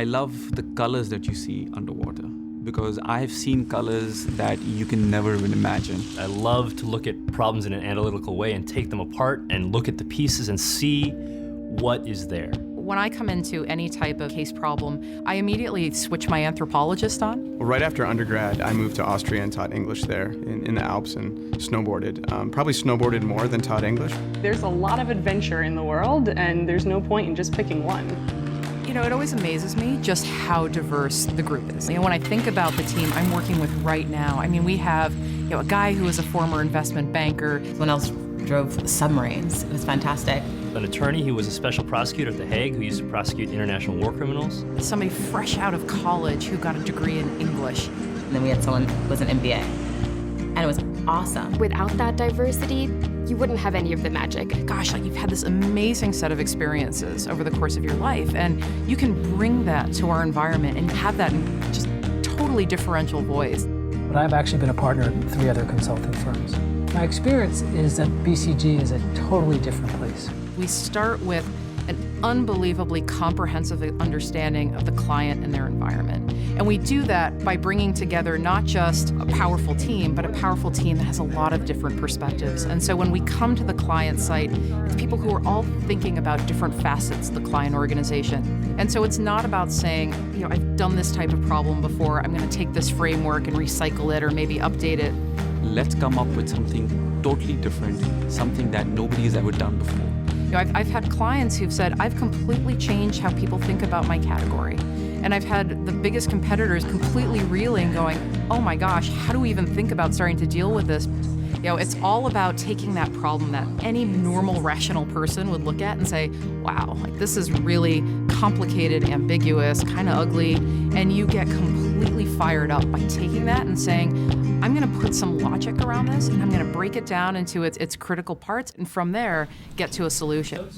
I love the colors that you see underwater, because I've seen colors that you can never even imagine. I love to look at problems in an analytical way and take them apart and look at the pieces and see what is there. When I come into any type of case problem, I immediately switch my anthropologist on. Well, right after undergrad, I moved to Austria and taught English there in the Alps and snowboarded. Probably snowboarded more than taught English. There's a lot of adventure in the world, and there's no point in just picking one. You know, it always amazes me just how diverse the group is. You know, when I think about the team I'm working with right now, I mean, we have, you know, a guy who is a former investment banker. Someone else drove submarines. It was fantastic. An attorney who was a special prosecutor at The Hague who used to prosecute international war criminals. Somebody fresh out of college who got a degree in English. And then we had someone who was an MBA. And it was awesome. Without that diversity, you wouldn't have any of the magic. Gosh, like you've had this amazing set of experiences over the course of your life, and you can bring that to our environment and have that in just totally differential voice. But I've actually been a partner at 3 other consulting firms. My experience is that BCG is a totally different place. We start with an unbelievably comprehensive understanding of the client and their environment. And we do that by bringing together not just a powerful team, but a powerful team that has a lot of different perspectives. And so when we come to the client site, it's people who are all thinking about different facets of the client organization. And so it's not about saying, you know, I've done this type of problem before, I'm going to take this framework and recycle it or maybe update it. Let's come up with something totally different, something that nobody has ever done before. You know, I've had clients who've said, I've completely changed how people think about my category. And I've had the biggest competitors completely reeling, going, oh my gosh, how do we even think about starting to deal with this? You know, it's all about taking that problem that any normal, rational person would look at and say, wow, like this is really complicated, ambiguous, kind of ugly, and you get completely fired up by taking that and saying, I'm going to put some logic around this, and I'm going to break it down into its critical parts, and from there, get to a solution.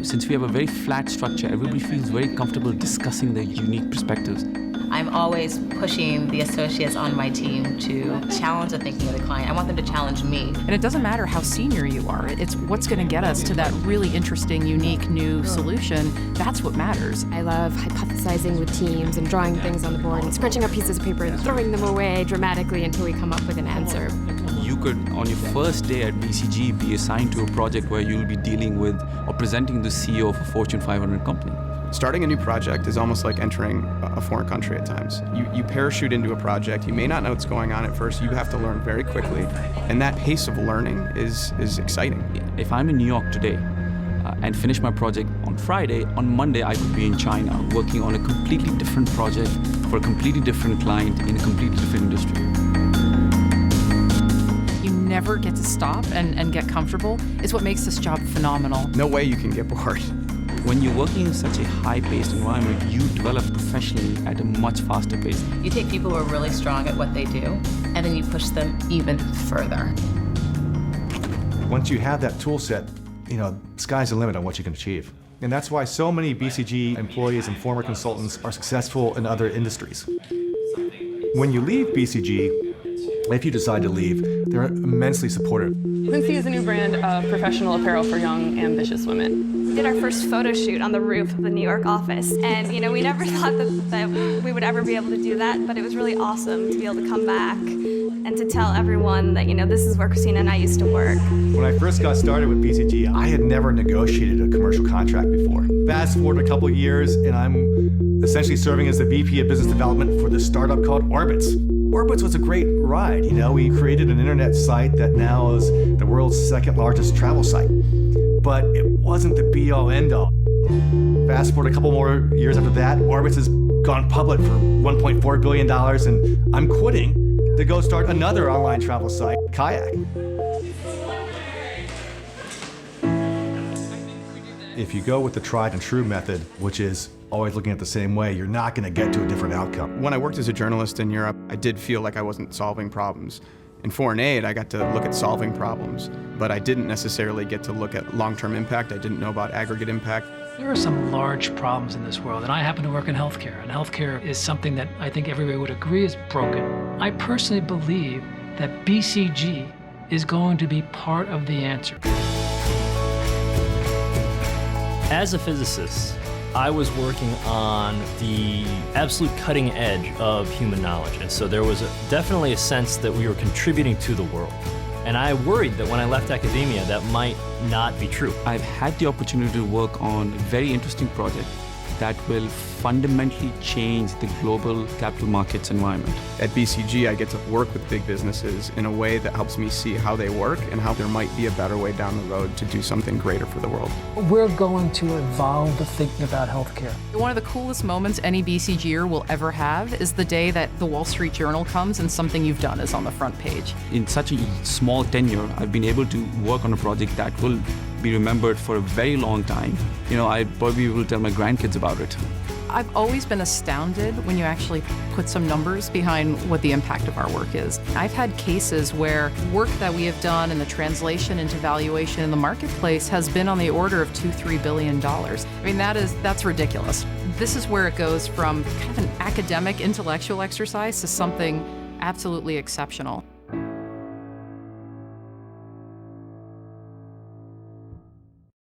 Since we have a very flat structure, everybody feels very comfortable discussing their unique perspectives. I'm always pushing the associates on my team to challenge the thinking of the client. I want them to challenge me. And it doesn't matter how senior you are. It's what's going to get us to that really interesting, unique, new solution. That's what matters. I love hypothesizing with teams and drawing things on the board and scrunching up pieces of paper and throwing them away dramatically until we come up with an answer. You could, on your first day at BCG, be assigned to a project where you'll be dealing with or presenting the CEO of a Fortune 500 company. Starting a new project is almost like entering a foreign country at times. You parachute into a project, you may not know what's going on at first, you have to learn very quickly, and that pace of learning is exciting. If I'm in New York today and finish my project on Friday, on Monday I could be in China working on a completely different project for a completely different client in a completely different industry. You never get to stop and get comfortable. It's what makes this job phenomenal. No way you can get bored. When you're working in such a high-paced environment, you develop professionally at a much faster pace. You take people who are really strong at what they do, and then you push them even further. Once you have that tool set, you know, sky's the limit on what you can achieve. And that's why so many BCG employees and former consultants are successful in other industries. When you leave BCG, if you decide to leave, they're immensely supportive. Quincy is a new brand of professional apparel for young, ambitious women. We did our first photo shoot on the roof of the New York office, and you know, we never thought that we would ever be able to do that, but it was really awesome to be able to come back and to tell everyone that, you know, this is where Christina and I used to work. When I first got started with BCG, I had never negotiated a commercial contract before. Fast forward a couple of years, and I'm essentially serving as the VP of Business Development for this startup called Orbitz. Orbitz was a great ride. You know, we created an internet site that now is the world's second largest travel site. But it wasn't the be-all, end-all. Fast forward a couple more years after that, Orbitz has gone public for $1.4 billion, and I'm quitting to go start another online travel site, Kayak. If you go with the tried and true method, which is always looking at the same way, you're not going to get to a different outcome. When I worked as a journalist in Europe, I did feel like I wasn't solving problems. In foreign aid, I got to look at solving problems, but I didn't necessarily get to look at long-term impact. I didn't know about aggregate impact. There are some large problems in this world, and I happen to work in healthcare, and healthcare is something that I think everybody would agree is broken. I personally believe that BCG is going to be part of the answer. As a physicist, I was working on the absolute cutting edge of human knowledge, and so there was definitely a sense that we were contributing to the world. And I worried that when I left academia, that might not be true. I've had the opportunity to work on a very interesting project that will fundamentally change the global capital markets environment. At BCG, I get to work with big businesses in a way that helps me see how they work and how there might be a better way down the road to do something greater for the world. We're going to evolve the thinking about healthcare. One of the coolest moments any BCGer will ever have is the day that the Wall Street Journal comes and something you've done is on the front page. In such a small tenure, I've been able to work on a project that will be remembered for a very long time. I probably will tell my grandkids about it. I've always been astounded when you actually put some numbers behind what the impact of our work is. I've had cases where work that we have done and the translation into valuation in the marketplace has been on the order of $2-3 billion. I mean, that's ridiculous. This is where it goes from kind of an academic intellectual exercise to something absolutely exceptional.